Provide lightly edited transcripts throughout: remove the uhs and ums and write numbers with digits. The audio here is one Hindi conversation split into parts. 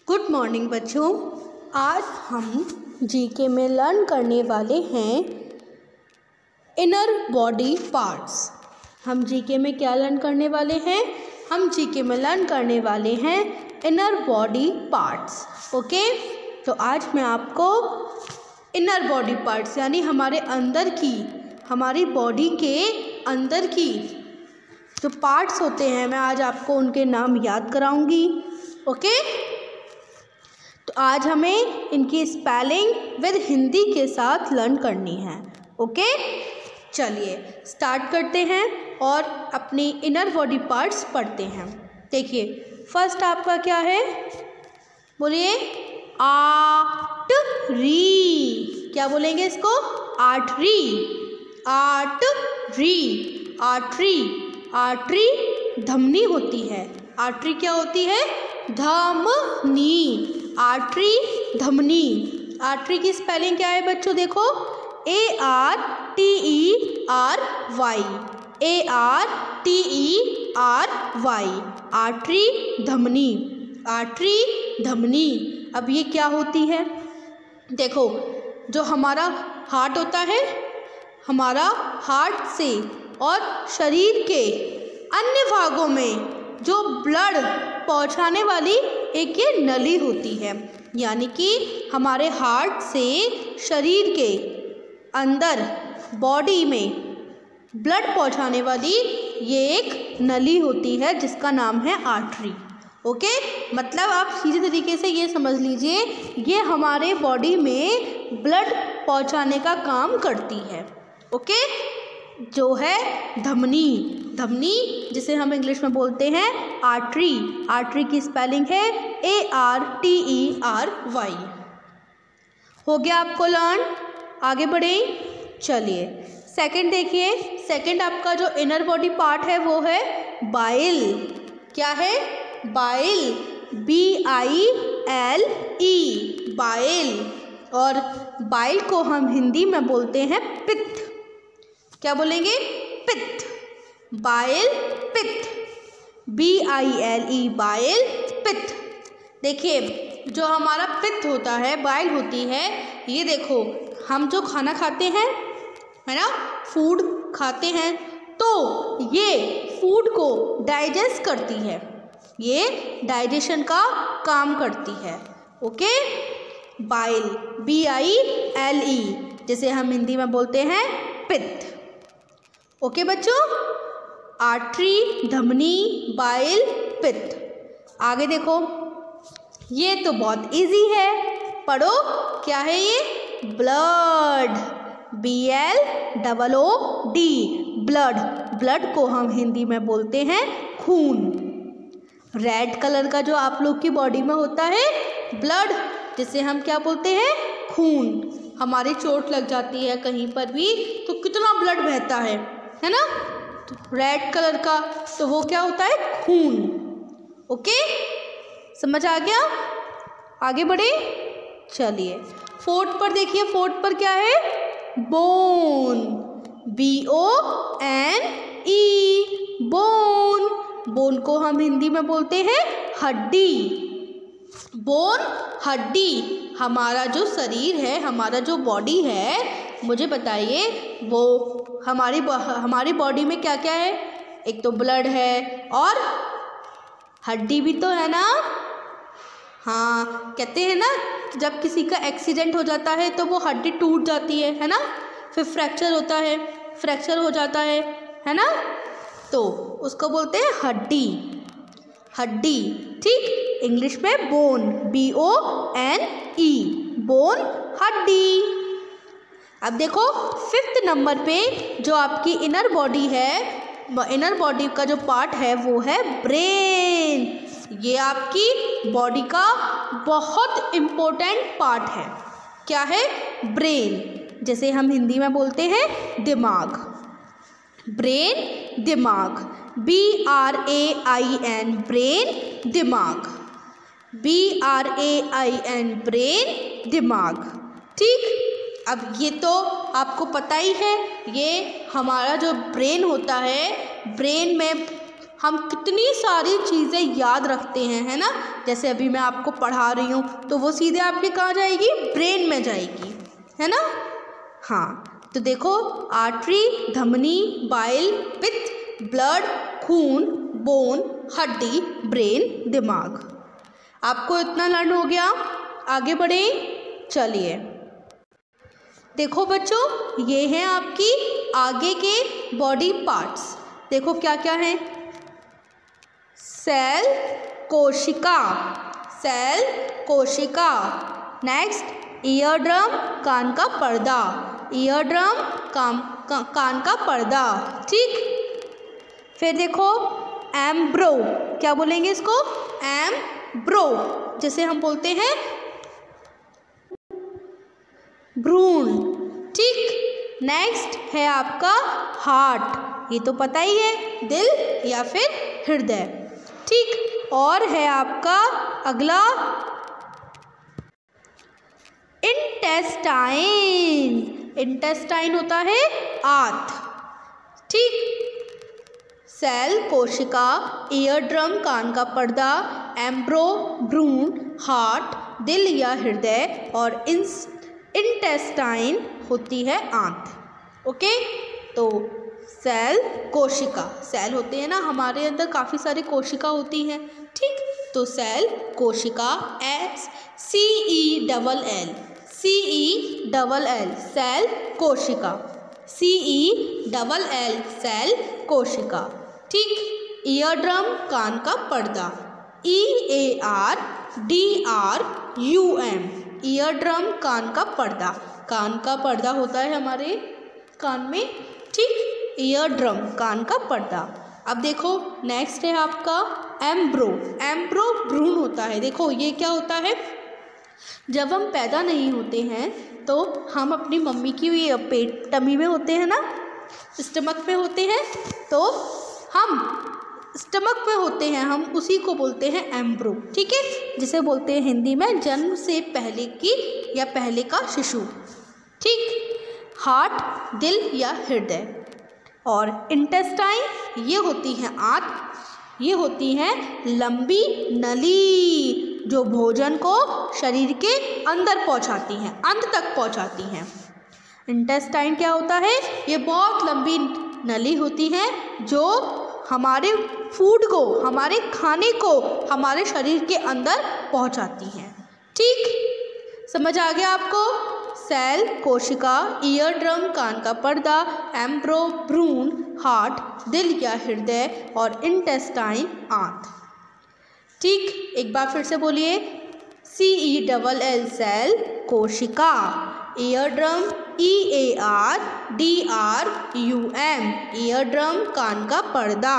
गुड मॉर्निंग बच्चों। आज हम जीके में लर्न करने वाले हैं इनर बॉडी पार्ट्स। हम जीके में क्या लर्न करने वाले हैं? हम जीके में लर्न करने वाले हैं इनर बॉडी पार्ट्स। ओके, तो आज मैं आपको इनर बॉडी पार्ट्स यानी हमारे अंदर की, हमारी बॉडी के अंदर की जो पार्ट्स होते हैं, मैं आज आपको उनके नाम याद कराऊंगी। ओके, तो आज हमें इनकी स्पेलिंग विद हिंदी के साथ लर्न करनी है। ओके, चलिए स्टार्ट करते हैं और अपनी इनर बॉडी पार्ट्स पढ़ते हैं। देखिए, फर्स्ट आपका क्या है? बोलिए आर्टरी। क्या बोलेंगे इसको? आर्टरी। आर्टरी। आर्टरी। आर्टरी धमनी होती है। आर्टरी क्या होती है? धमनी। आर्टरी धमनी। आर्टरी की स्पेलिंग क्या है बच्चों? देखो, ARTERY। ARTERY। आर्टरी धमनी। आर्टरी धमनी। अब ये क्या होती है? देखो, जो हमारा हार्ट होता है, हमारा हार्ट से और शरीर के अन्य भागों में जो ब्लड पहुंचाने वाली एक ये नली होती है, यानी कि हमारे हार्ट से शरीर के अंदर बॉडी में ब्लड पहुंचाने वाली ये एक नली होती है जिसका नाम है आर्टरी। ओके, मतलब आप सीधे तरीके से ये समझ लीजिए, ये हमारे बॉडी में ब्लड पहुंचाने का काम करती है। ओके, जो है धमनी। धमनी जिसे हम इंग्लिश में बोलते हैं आर्टरी। आर्टरी की स्पेलिंग है ARTERY। हो गया आपको लर्न? आगे बढ़े, चलिए सेकंड देखिए। सेकंड आपका जो इनर बॉडी पार्ट है वो है बाइल। क्या है? बाइल। BILE। बाइल। और बाइल को हम हिंदी में बोलते हैं पित्त। क्या बोलेंगे? पित्त। बाइल पित्त। BILE। बाइल पित्त। देखिए, जो हमारा पित्त होता है, बाइल होती है, ये देखो, हम जो खाना खाते हैं, है ना, फूड खाते हैं, तो ये फूड को डाइजेस्ट करती है। ये डाइजेशन का काम करती है। ओके, बाइल BILE जिसे हम हिंदी में बोलते हैं पित्त। ओके बच्चों, आर्टरी, धमनी, बाइल, पित्त। आगे देखो, ये तो बहुत इजी है, पढ़ो। क्या है ये? ब्लड। BLOOD। ब्लड। ब्लड को हम हिंदी में बोलते हैं खून। रेड कलर का जो आप लोग की बॉडी में होता है ब्लड, जिसे हम क्या बोलते हैं? खून। हमारी चोट लग जाती है कहीं पर भी तो कितना ब्लड बहता है ना, तो रेड कलर का, तो वो क्या होता है? खून। ओके, समझ आ गया? आगे बढ़े, चलिए फोर्थ पर देखिए। फोर्थ पर क्या है? बोन। BONE। बोन। बोन को हम हिंदी में बोलते हैं हड्डी। बोन हड्डी। हमारा जो शरीर है, हमारा जो बॉडी है, मुझे बताइए वो हमारी बॉडी में क्या क्या है? एक तो ब्लड है और हड्डी भी तो है ना। हाँ, कहते हैं ना, जब किसी का एक्सीडेंट हो जाता है तो वो हड्डी टूट जाती है ना, फिर फ्रैक्चर होता है, फ्रैक्चर हो जाता है ना, तो उसको बोलते हैं हड्डी। हड्डी, ठीक। इंग्लिश में बोन। BONE। बोन हड्डी। अब देखो, फिफ्थ नंबर पे जो आपकी इनर बॉडी है, इनर बॉडी का जो पार्ट है वो है ब्रेन। ये आपकी बॉडी का बहुत इम्पोर्टेंट पार्ट है। क्या है? ब्रेन, जैसे हम हिंदी में बोलते हैं दिमाग। ब्रेन, दिमाग। BRAIN। ब्रेन, दिमाग। BRAIN। ब्रेन, दिमाग। ठीक। अब ये तो आपको पता ही है, ये हमारा जो ब्रेन होता है, ब्रेन में हम कितनी सारी चीज़ें याद रखते हैं, है ना। जैसे अभी मैं आपको पढ़ा रही हूँ तो वो सीधे आपके कहाँ जाएगी, ब्रेन में जाएगी, है ना। हाँ, तो देखो आर्टरी, धमनी, बाइल, पित्त, ब्लड, खून, बोन, हड्डी, ब्रेन, दिमाग। आपको इतना लर्न हो गया। आगे बढ़े, चलिए देखो बच्चों, ये हैं आपकी आगे के बॉडी पार्ट्स। देखो क्या क्या है, सेल, कोशिका, सेल, कोशिका। नेक्स्ट ईयर ड्रम, कान का पर्दा, ईयर ड्रम, कान का पर्दा, ठीक। फिर देखो एम्ब्रो, क्या बोलेंगे इसको, एम्ब्रो, जैसे हम बोलते हैं भ्रूण, ठीक। नेक्स्ट है आपका हार्ट, ये तो पता ही है, दिल या फिर हृदय, ठीक। और है आपका अगला इंटेस्टाइन, इंटेस्टाइन होता है आंत, ठीक। सेल, कोशिका, ईयर ड्रम, कान का पर्दा, एम्ब्रो, भ्रूण, हार्ट, दिल या हृदय, और इंटेस्टाइन होती है आंत। ओके, तो सेल, कोशिका, सेल होते हैं ना हमारे अंदर, काफ़ी सारी कोशिका होती हैं, ठीक। तो सेल, कोशिका, CELL, CELL, सेल, कोशिका, CELL, सेल, कोशिका, ठीक। ईयर ड्रम, कान का पर्दा, EARDRUM, ईयर ड्रम, कान का पर्दा, कान का पर्दा होता है हमारे कान में, ठीक। ईयर ड्रम, कान का पर्दा। अब देखो नेक्स्ट है आपका एम्ब्रो, एम्ब्रो भ्रूण होता है। देखो ये क्या होता है, जब हम पैदा नहीं होते हैं तो हम अपनी मम्मी की पेट टमी में होते हैं ना, स्टमक में होते हैं, तो हम स्टमक में होते हैं, हम उसी को बोलते हैं एम्ब्रो, ठीक है। जिसे बोलते हैं हिंदी में जन्म से पहले की या पहले का शिशु, ठीक। हार्ट, दिल या हृदय, और इंटेस्टाइन ये होती हैं आंत, ये होती हैं लंबी नली जो भोजन को शरीर के अंदर पहुंचाती हैं, अंत तक पहुंचाती हैं। इंटेस्टाइन क्या होता है, ये बहुत लंबी नली होती है जो हमारे फूड को, हमारे खाने को हमारे शरीर के अंदर पहुंचाती हैं, ठीक। समझ आ गया आपको। सेल, कोशिका, ईयर ड्रम, कान का पर्दा, एम्ब्रो, भ्रूण, हार्ट, दिल या हृदय, और इंटेस्टाइन आंत, ठीक। एक बार फिर से बोलिए, CELL, सेल, कोशिका, eardrum, EARDRUM, eardrum, कान का पर्दा,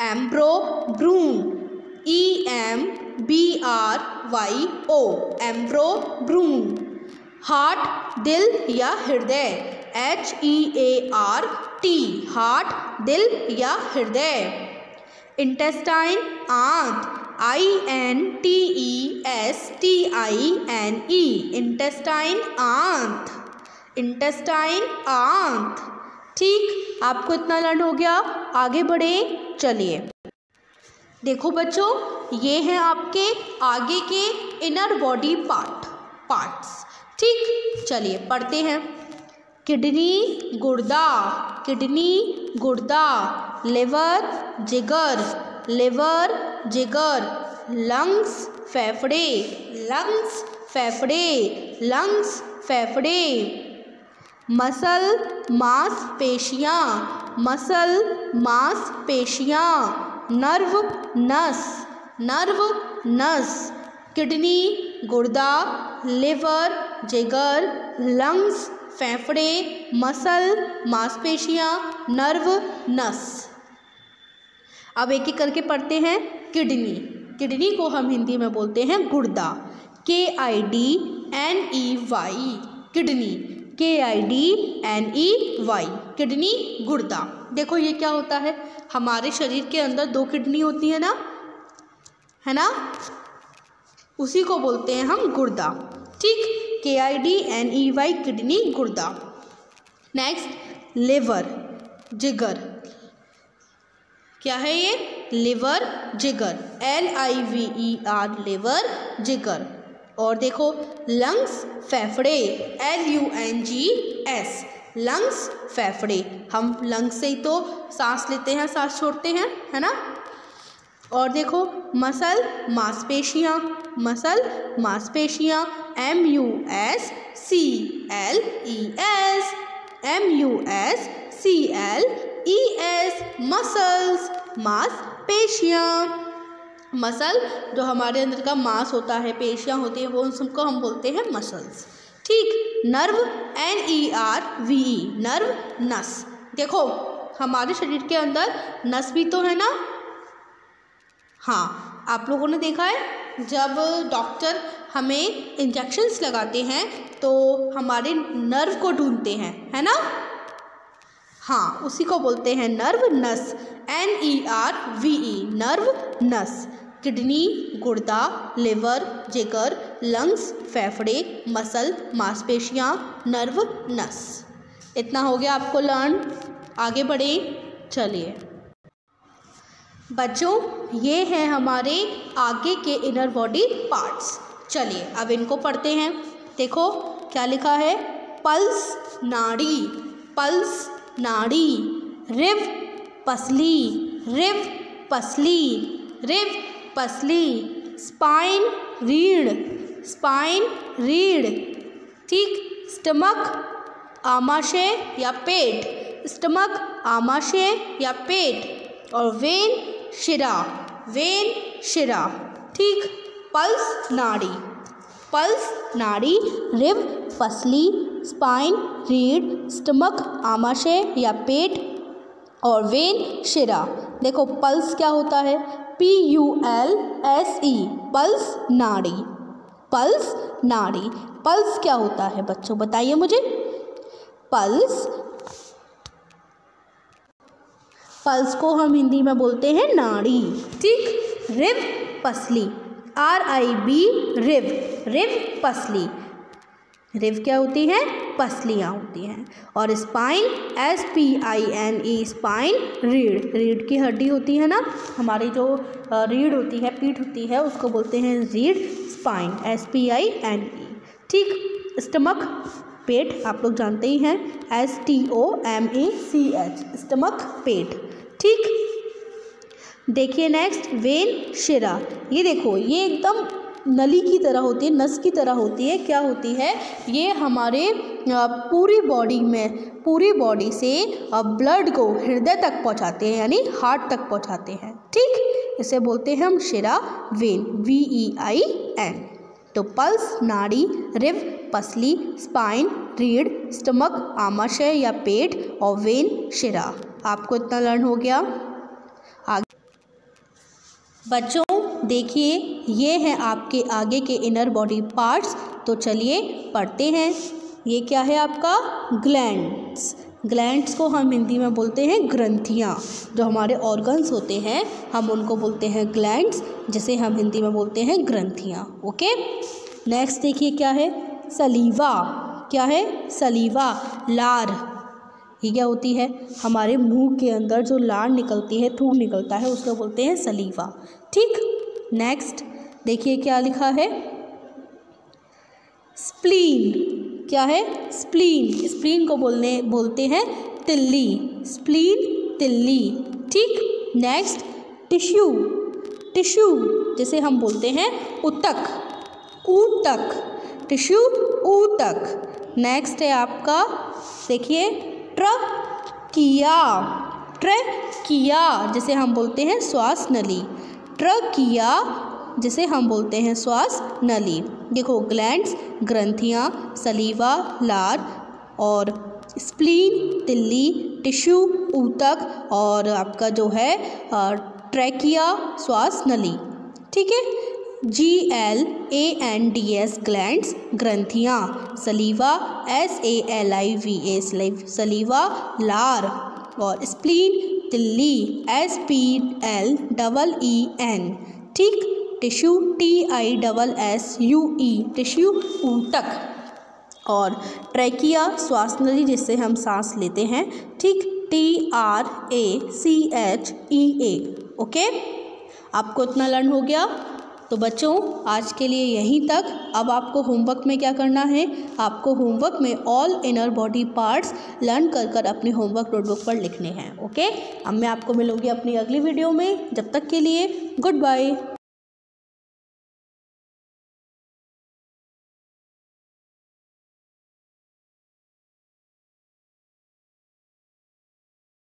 एम्ब्रो, भ्रूण, EMBRYO, एम्ब्रो, भ्रूण, हार्ट, दिल या हृदय, HEART, हार्ट, दिल या हृदय, इंटेस्टाइन आंत, INTESTINE, इंटेस्टाइन आंत, इंटेस्टाइन आंत, ठीक। आपको इतना लर्न हो गया। आगे बढ़े, चलिए देखो बच्चों, ये हैं आपके आगे के इनर बॉडी पार्ट्स, ठीक। चलिए पढ़ते हैं। किडनी, गुर्दा, किडनी, गुर्दा, लिवर, जिगर, लिवर, जिगर, लंग्स, फेफड़े, लंग्स, फेफड़े, लंग्स, फेफड़े, मसल, मांसपेशियाँ, मसल, मांसपेशियाँ, नर्व, नस, नर्व, नस, किडनी, गुर्दा, लिवर, जिगर, लंग्स, फेफड़े, मसल, मांसपेशियाँ, नर्व, नस। अब एक एक करके पढ़ते हैं। किडनी, किडनी को हम हिंदी में बोलते हैं गुर्दा, KIDNEY, किडनी, KIDNEY, किडनी, गुर्दा। देखो ये क्या होता है, हमारे शरीर के अंदर 2 किडनी होती है ना, है ना, उसी को बोलते हैं हम गुर्दा, ठीक। KIDNEY, किडनी, गुर्दा। नेक्स्ट लिवर, जिगर, क्या है ये? लिवर, जिगर, LIVER, लिवर, जिगर। और देखो लंग्स, फेफड़े, LUNGS, लंग्स, फेफड़े। हम लंग्स से ही तो सांस लेते हैं, सांस छोड़ते हैं, है ना। और देखो मसल, मांसपेशियाँ, मसल, मांसपेशियाँ, MUSCLES, MUSCLES, मसल्स, मांसपेशियाँ। मसल जो हमारे अंदर का मांस होता है, पेशियाँ होती हैं, वो उन सबको हम बोलते हैं मसल्स। ठीक। नर्व, NERVE, नर्व, नस। देखो हमारे शरीर के अंदर नस भी तो है ना। हाँ, आप लोगों ने देखा है जब डॉक्टर हमें इंजेक्शन्स लगाते हैं तो हमारे नर्व को ढूंढते हैं, है ना। हाँ, उसी को बोलते हैं नर्व, नस, NERVE, नर्व, नस। किडनी, गुर्दा, लिवर, जिगर, लंग्स, फेफड़े, मसल, मांसपेशियाँ, नर्व, नस। इतना हो गया आपको लर्न। आगे बढ़े, चलिए बच्चों, ये हैं हमारे आगे के इनर बॉडी पार्ट्स। चलिए अब इनको पढ़ते हैं। देखो क्या लिखा है? पल्स, नाड़ी, पल्स, नाड़ी। रिव, पसली, रिव, पसली, रिव, पसली। स्पाइन, रीढ़, स्पाइन, रीढ़। ठीक। स्टमक, आमाशय या पेट, स्टमक, आमाशय या पेट। और वेन, शिरा, वेन, शिरा। ठीक। पल्स, नाड़ी, पल्स, नाड़ी, रिव, पसली, स्पाइन, रीढ़, स्टमक, आमाशय या पेट और वेन, शिरा। देखो पल्स क्या होता है? PULSE, पल्स, नाड़ी, पल्स, नाड़ी। पल्स क्या होता है बच्चों, बताइए मुझे। पल्स, पल्स को हम हिंदी में बोलते हैं नाड़ी। ठीक। रिव, पसली, RIB, रिव, रिव, पसली। रिव क्या होती है? पसलियाँ होती हैं। और स्पाइन, SPINE, स्पाइन, रीढ़, रीढ़ की हड्डी होती है ना, हमारी जो रीढ़ होती है, पीठ होती है, उसको बोलते हैं रीढ़, स्पाइन, SPINE। ठीक। स्टमक, पेट, आप लोग जानते ही हैं, STOMACH, स्टमक, पेट। ठीक। देखिए नेक्स्ट, वेन, शिरा। ये देखो ये एकदम नली की तरह होती है, नस की तरह होती है। क्या होती है? ये हमारे पूरी बॉडी में, पूरी बॉडी से ब्लड को हृदय तक पहुंचाते हैं, यानी हार्ट तक पहुंचाते हैं। ठीक। इसे बोलते हैं हम शिरा, वेन, VEIN। तो पल्स, नाड़ी, रिव, पसली, स्पाइन, रीढ़, स्टमक, आमाशय या पेट और वेन, शिरा। आपको इतना लर्न हो गया। आगे बच्चों देखिए, ये हैं आपके आगे के इनर बॉडी पार्ट्स। तो चलिए पढ़ते हैं। ये क्या है आपका? ग्लैंड्स। ग्लैंड्स को हम हिंदी में बोलते हैं ग्रंथियाँ। जो हमारे ऑर्गन्स होते हैं हम उनको बोलते हैं ग्लैंड्स, जिसे हम हिंदी में बोलते हैं ग्रंथियाँ। ओके। नेक्स्ट देखिए क्या है? सलीवा। क्या है? सलीवा, लार। ये क्या होती है? हमारे मुंह के अंदर जो लार निकलती है, थूक निकलता है, उसको बोलते हैं सलीवा। ठीक। नेक्स्ट देखिए क्या लिखा है? स्प्लीन। क्या है? स्प्लीन। स्प्लीन को बोलते हैं तिल्ली, स्प्लीन, तिल्ली। ठीक। Next tissue. टिश्यू जिसे हम बोलते हैं ऊतक, ऊतक, टिश्यू, ऊतक। नेक्स्ट है आपका, देखिए ट्रकिया। ट्रकिया जिसे हम बोलते हैं श्वास नली, ट्रकिया जिसे हम बोलते हैं श्वास नली। देखो ग्लैंड्स, ग्रंथियाँ, सलीवा, लार और स्प्लीन, तिल्ली, टिश्यू, ऊतक और आपका जो है ट्रैकिया, श्वास नली। ठीक है। GLANDS, ग्लैंड्स, ग्रंथियाँ, सलीवा, SALIVA, सलीवा, लार और स्प्लीन, तिल्ली, SPLEEN। ठीक। टिश्यू, TISSUE, टिश्यू, ऊतक और ट्रैकिया, श्वास नली जिससे हम सांस लेते हैं। ठीक। ओके, आपको इतना लर्न हो गया। तो बच्चों आज के लिए यहीं तक। अब आपको होमवर्क में क्या करना है, आपको होमवर्क में all inner body parts learn कर अपने होमवर्क नोटबुक पर लिखने हैं। ओके, अब मैं आपको मिलूंगी अपनी अगली वीडियो में। जब तक के लिए गुड बाय।